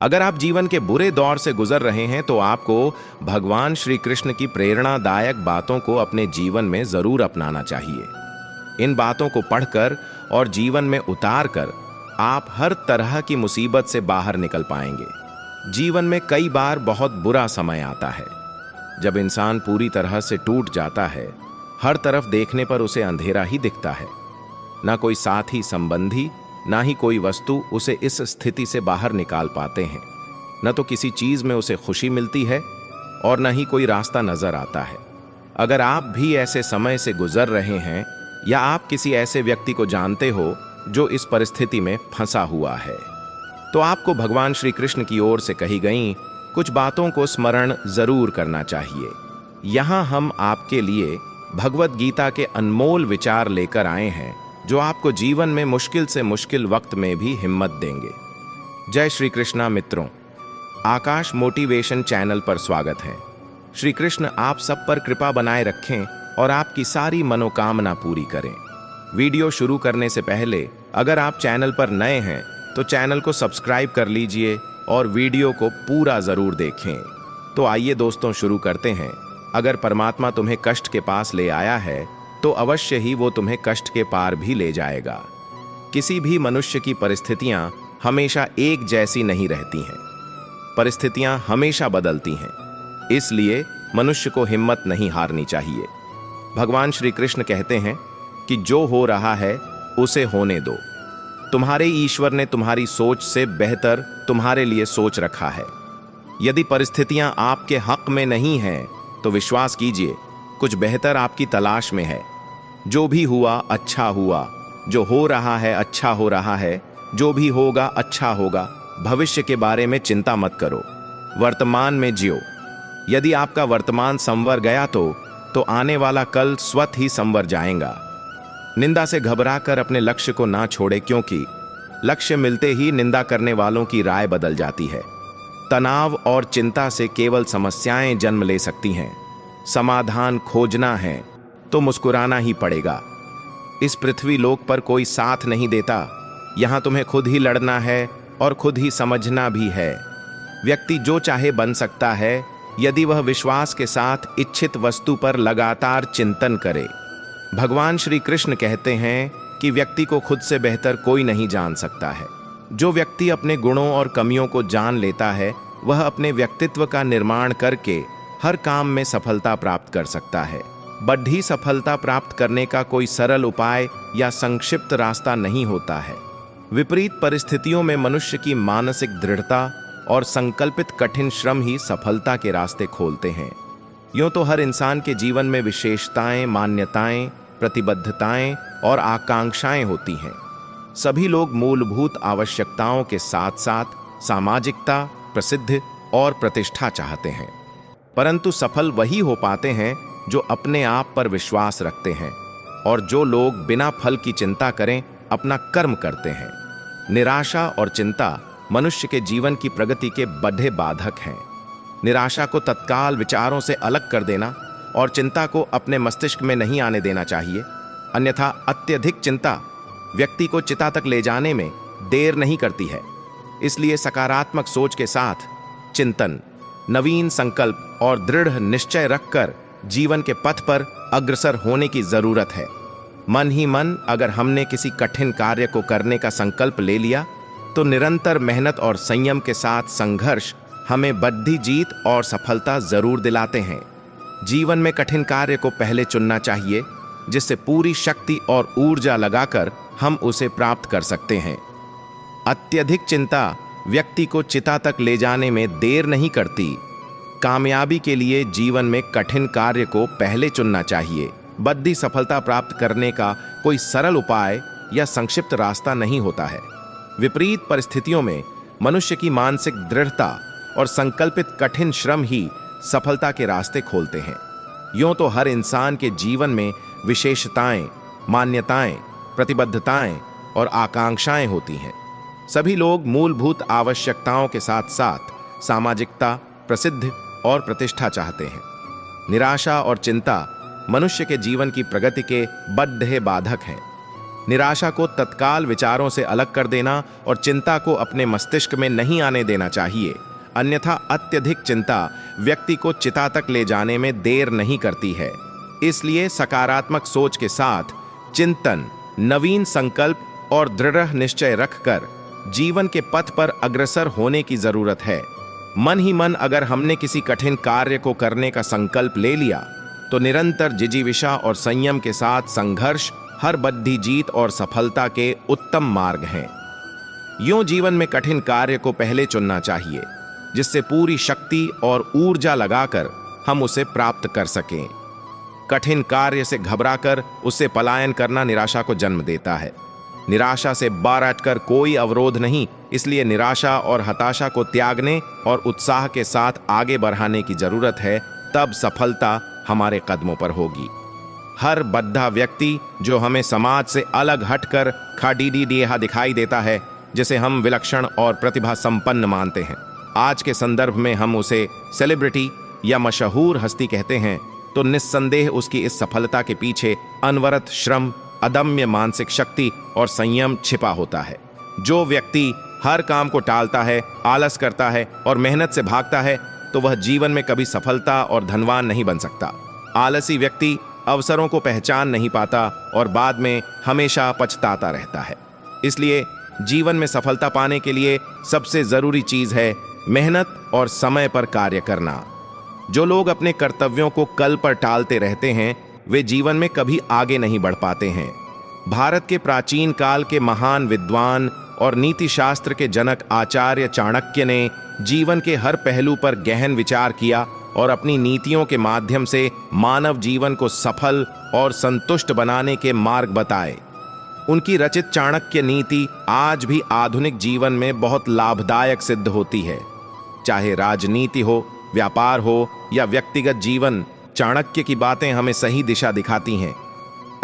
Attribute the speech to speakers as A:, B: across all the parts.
A: अगर आप जीवन के बुरे दौर से गुजर रहे हैं तो आपको भगवान श्री कृष्ण की प्रेरणादायक बातों को अपने जीवन में जरूर अपनाना चाहिए। इन बातों को पढ़कर और जीवन में उतार कर आप हर तरह की मुसीबत से बाहर निकल पाएंगे। जीवन में कई बार बहुत बुरा समय आता है, जब इंसान पूरी तरह से टूट जाता है। हर तरफ देखने पर उसे अंधेरा ही दिखता है। ना कोई साथी संबंधी, ना ही कोई वस्तु उसे इस स्थिति से बाहर निकाल पाते हैं। न तो किसी चीज में उसे खुशी मिलती है और न ही कोई रास्ता नजर आता है। अगर आप भी ऐसे समय से गुजर रहे हैं या आप किसी ऐसे व्यक्ति को जानते हो जो इस परिस्थिति में फंसा हुआ है, तो आपको भगवान श्री कृष्ण की ओर से कही गई कुछ बातों को स्मरण जरूर करना चाहिए। यहां हम आपके लिए भगवत गीता के अनमोल विचार लेकर आए हैं, जो आपको जीवन में मुश्किल से मुश्किल वक्त में भी हिम्मत देंगे। जय श्री कृष्णा मित्रों, आकाश मोटिवेशन चैनल पर स्वागत है। श्री कृष्ण आप सब पर कृपा बनाए रखें और आपकी सारी मनोकामना पूरी करें। वीडियो शुरू करने से पहले अगर आप चैनल पर नए हैं तो चैनल को सब्सक्राइब कर लीजिए और वीडियो को पूरा जरूर देखें। तो आइए दोस्तों, शुरू करते हैं। अगर परमात्मा तुम्हें कष्ट के पास ले आया है तो अवश्य ही वो तुम्हें कष्ट के पार भी ले जाएगा। किसी भी मनुष्य की परिस्थितियां हमेशा एक जैसी नहीं रहती हैं। परिस्थितियां हमेशा बदलती हैं, इसलिए मनुष्य को हिम्मत नहीं हारनी चाहिए। भगवान श्री कृष्ण कहते हैं कि जो हो रहा है उसे होने दो। तुम्हारे ईश्वर ने तुम्हारी सोच से बेहतर तुम्हारे लिए सोच रखा है। यदि परिस्थितियां आपके हक में नहीं हैं तो विश्वास कीजिए, कुछ बेहतर आपकी तलाश में है। जो भी हुआ अच्छा हुआ, जो हो रहा है अच्छा हो रहा है, जो भी होगा अच्छा होगा। भविष्य के बारे में चिंता मत करो, वर्तमान में जियो। यदि आपका वर्तमान संवर गया तो आने वाला कल स्वतः ही संवर जाएगा। निंदा से घबराकर अपने लक्ष्य को ना छोड़े, क्योंकि लक्ष्य मिलते ही निंदा करने वालों की राय बदल जाती है। तनाव और चिंता से केवल समस्याएं जन्म ले सकती हैं। समाधान खोजना है तो मुस्कुराना ही पड़ेगा। इस पृथ्वी लोक पर कोई साथ नहीं देता। यहां तुम्हें खुद ही लड़ना है और खुद ही समझना भी है। व्यक्ति जो चाहे बन सकता है, यदि वह विश्वास के साथ इच्छित वस्तु पर लगातार चिंतन करे। भगवान श्री कृष्ण कहते हैं कि व्यक्ति को खुद से बेहतर कोई नहीं जान सकता है। जो व्यक्ति अपने गुणों और कमियों को जान लेता है, वह अपने व्यक्तित्व का निर्माण करके हर काम में सफलता प्राप्त कर सकता है। बढ़ी सफलता प्राप्त करने का कोई सरल उपाय या संक्षिप्त रास्ता नहीं होता है। विपरीत परिस्थितियों में मनुष्य की मानसिक दृढ़ता और संकल्पित कठिन श्रम ही सफलता के रास्ते खोलते हैं। यूं तो हर इंसान के जीवन में विशेषताएं, मान्यताएं, प्रतिबद्धताएं और आकांक्षाएं होती हैं। सभी लोग मूलभूत आवश्यकताओं के साथ साथ सामाजिकता, प्रसिद्धि और प्रतिष्ठा चाहते हैं। परंतु सफल वही हो पाते हैं जो अपने आप पर विश्वास रखते हैं और जो लोग बिना फल की चिंता करें अपना कर्म करते हैं। निराशा और चिंता मनुष्य के जीवन की प्रगति के बड़े बाधक हैं। निराशा को तत्काल विचारों से अलग कर देना और चिंता को अपने मस्तिष्क में नहीं आने देना चाहिए, अन्यथा अत्यधिक चिंता व्यक्ति को चिता तक ले जाने में देर नहीं करती है। इसलिए सकारात्मक सोच के साथ चिंतन, नवीन संकल्प और दृढ़ निश्चय रखकर जीवन के पथ पर अग्रसर होने की जरूरत है। मन ही मन अगर हमने किसी कठिन कार्य को करने का संकल्प ले लिया तो निरंतर मेहनत और संयम के साथ संघर्ष हमें बड़ी जीत और सफलता जरूर दिलाते हैं। जीवन में कठिन कार्य को पहले चुनना चाहिए, जिससे पूरी शक्ति और ऊर्जा लगाकर हम उसे प्राप्त कर सकते हैं। अत्यधिक चिंता व्यक्ति को चिता तक ले जाने में देर नहीं करती। कामयाबी के लिए जीवन में कठिन कार्य को पहले चुनना चाहिए। बड़ी सफलता प्राप्त करने का कोई सरल उपाय या संक्षिप्त रास्ता नहीं होता है। विपरीत परिस्थितियों में मनुष्य की मानसिक दृढ़ता और संकल्पित कठिन श्रम ही सफलता के रास्ते खोलते हैं। यूं तो हर इंसान के जीवन में विशेषताएं, मान्यताएं, प्रतिबद्धताएं और आकांक्षाएं होती हैं। सभी लोग मूलभूत आवश्यकताओं के साथ साथ सामाजिकता, प्रसिद्धि और प्रतिष्ठा चाहते हैं। निराशा और चिंता मनुष्य के जीवन की प्रगति के बड़े बाधक हैं। निराशा को तत्काल विचारों से अलग कर देना और चिंता को अपने मस्तिष्क में नहीं आने देना चाहिए, अन्यथा अत्यधिक चिंता व्यक्ति को चिता तक ले जाने में देर नहीं करती है। इसलिए सकारात्मक सोच के साथ चिंतन, नवीन संकल्प और दृढ़ निश्चय रखकर जीवन के पथ पर अग्रसर होने की जरूरत है। मन ही मन अगर हमने किसी कठिन कार्य को करने का संकल्प ले लिया तो निरंतर जिजीविषा और संयम के साथ संघर्ष हर बद्धी जीत और सफलता के उत्तम मार्ग हैं। यूं जीवन में कठिन कार्य को पहले चुनना चाहिए, जिससे पूरी शक्ति और ऊर्जा लगाकर हम उसे प्राप्त कर सकें। कठिन कार्य से घबराकर उससे पलायन करना निराशा को जन्म देता है। निराशा से बाहर हटकर कोई अवरोध नहीं, इसलिए निराशा और हताशा को त्यागने और उत्साह के साथ आगे बढ़ाने की जरूरत है, तब सफलता हमारे कदमों पर होगी। हर बद्धा व्यक्ति जो हमें समाज से अलग हटकर खाडीडीहा दिखाई देता है, जिसे हम विलक्षण और प्रतिभा संपन्न मानते हैं, आज के संदर्भ में हम उसे सेलिब्रिटी या मशहूर हस्ती कहते हैं, तो निस्संदेह उसकी इस सफलता के पीछे अनवरत श्रम, अदम्य मानसिक शक्ति और संयम छिपा होता है। जो व्यक्ति हर काम को टालता है, आलस करता है और मेहनत से भागता है, तो वह जीवन में कभी सफलता और धनवान नहीं बन सकता। आलसी व्यक्ति अवसरों को पहचान नहीं पाता और बाद में हमेशा पछताता रहता है। इसलिए जीवन में सफलता पाने के लिए सबसे जरूरी चीज है मेहनत और समय पर कार्य करना। जो लोग अपने कर्तव्यों को कल पर टालते रहते हैं, वे जीवन में कभी आगे नहीं बढ़ पाते हैं। भारत के प्राचीन काल के महान विद्वान और नीति शास्त्र के जनक आचार्य चाणक्य ने जीवन के हर पहलू पर गहन विचार किया और अपनी नीतियों के माध्यम से मानव जीवन को सफल और संतुष्ट बनाने के मार्ग बताए। उनकी रचित चाणक्य नीति आज भी आधुनिक जीवन में बहुत लाभदायक सिद्ध होती है। चाहे राजनीति हो, व्यापार हो या व्यक्तिगत जीवन, चाणक्य की बातें हमें सही दिशा दिखाती हैं।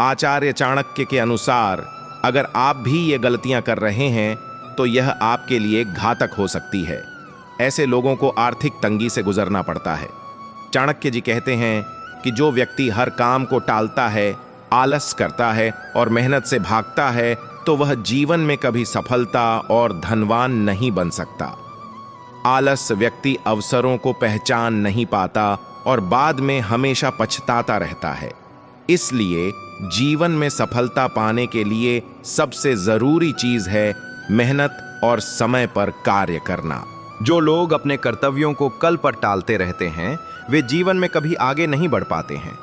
A: आचार्य चाणक्य के अनुसार अगर आप भी ये गलतियां कर रहे हैं तो यह आपके लिए घातक हो सकती है। ऐसे लोगों को आर्थिक तंगी से गुजरना पड़ता है। चाणक्य जी कहते हैं कि जो व्यक्ति हर काम को टालता है, आलस करता है और मेहनत से भागता है, तो वह जीवन में कभी सफलता और धनवान नहीं बन सकता। आलस व्यक्ति अवसरों को पहचान नहीं पाता और बाद में हमेशा पछताता रहता है। इसलिए जीवन में सफलता पाने के लिए सबसे जरूरी चीज है मेहनत और समय पर कार्य करना।
B: जो लोग अपने कर्तव्यों को कल पर टालते रहते हैं, वे जीवन में कभी आगे नहीं बढ़ पाते हैं।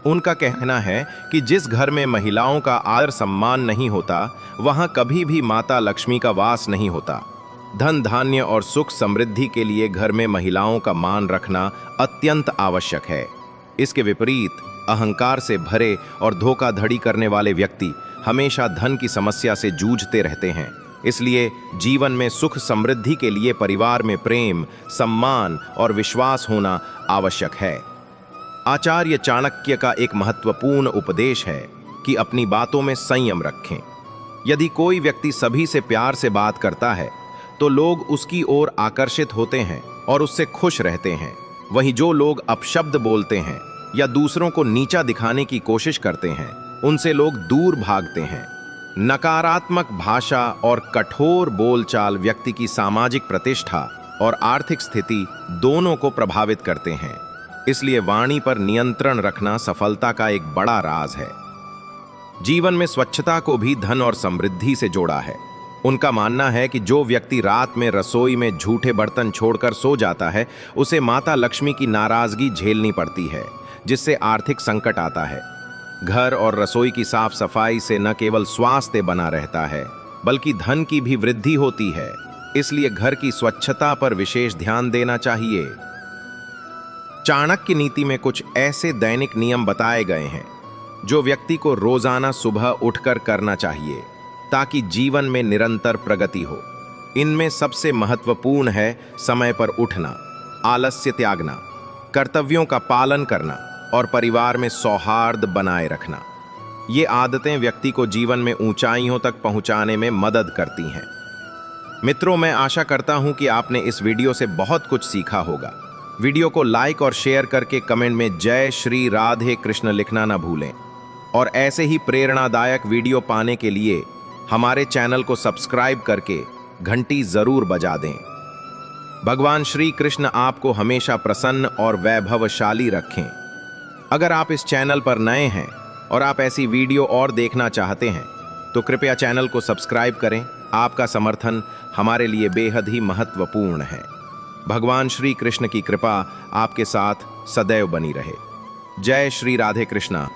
B: उनका कहना है कि जिस घर में महिलाओं का आदर सम्मान नहीं होता, वहां कभी भी माता लक्ष्मी का वास नहीं होता। धन धान्य और सुख समृद्धि के लिए घर में महिलाओं का मान रखना अत्यंत आवश्यक है। इसके विपरीत अहंकार से भरे और धोखाधड़ी करने वाले व्यक्ति हमेशा धन की समस्या से जूझते रहते हैं। इसलिए जीवन में सुख समृद्धि के लिए परिवार में प्रेम, सम्मान और विश्वास होना आवश्यक है। आचार्य चाणक्य का एक महत्वपूर्ण उपदेश है कि अपनी बातों में संयम रखें। यदि कोई व्यक्ति सभी से प्यार से बात करता है तो लोग उसकी ओर आकर्षित होते हैं और उससे खुश रहते हैं। वहीं जो लोग अपशब्द बोलते हैं या दूसरों को नीचा दिखाने की कोशिश करते हैं, उनसे लोग दूर भागते हैं। नकारात्मक भाषा और कठोर बोलचाल व्यक्ति की सामाजिक प्रतिष्ठा और आर्थिक स्थिति दोनों को प्रभावित करते हैं। इसलिए वाणी पर नियंत्रण रखना सफलता का एक बड़ा राज है। जीवन में स्वच्छता को भी धन और समृद्धि से जोड़ा है। उनका मानना है कि जो व्यक्ति रात में रसोई में झूठे बर्तन छोड़कर सो जाता है, उसे माता लक्ष्मी की नाराजगी झेलनी पड़ती है, जिससे आर्थिक संकट आता है। घर और रसोई की साफ सफाई से न केवल स्वास्थ्य बना रहता है, बल्कि धन की भी वृद्धि होती है। इसलिए घर की स्वच्छता पर विशेष ध्यान देना चाहिए। चाणक्य नीति में कुछ ऐसे दैनिक नियम बताए गए हैं जो व्यक्ति को रोजाना सुबह उठकर करना चाहिए, ताकि जीवन में निरंतर प्रगति हो। इनमें सबसे महत्वपूर्ण है समय पर उठना, आलस्य त्यागना, कर्तव्यों का पालन करना और परिवार में सौहार्द बनाए रखना। ये आदतें व्यक्ति को जीवन में ऊंचाइयों तक पहुंचाने में मदद करती हैं। मित्रों, मैं आशा करता हूं कि आपने इस वीडियो से बहुत कुछ सीखा होगा। वीडियो को लाइक और शेयर करके कमेंट में जय श्री राधे कृष्ण लिखना ना भूलें। और ऐसे ही प्रेरणादायक वीडियो पाने के लिए हमारे चैनल को सब्सक्राइब करके घंटी जरूर बजा दें। भगवान श्री कृष्ण आपको हमेशा प्रसन्न और वैभवशाली रखें। अगर आप इस चैनल पर नए हैं और आप ऐसी वीडियो और देखना चाहते हैं तो कृपया चैनल को सब्सक्राइब करें। आपका समर्थन हमारे लिए बेहद ही महत्वपूर्ण है। भगवान श्री कृष्ण की कृपा आपके साथ सदैव बनी रहे। जय श्री राधे कृष्णा।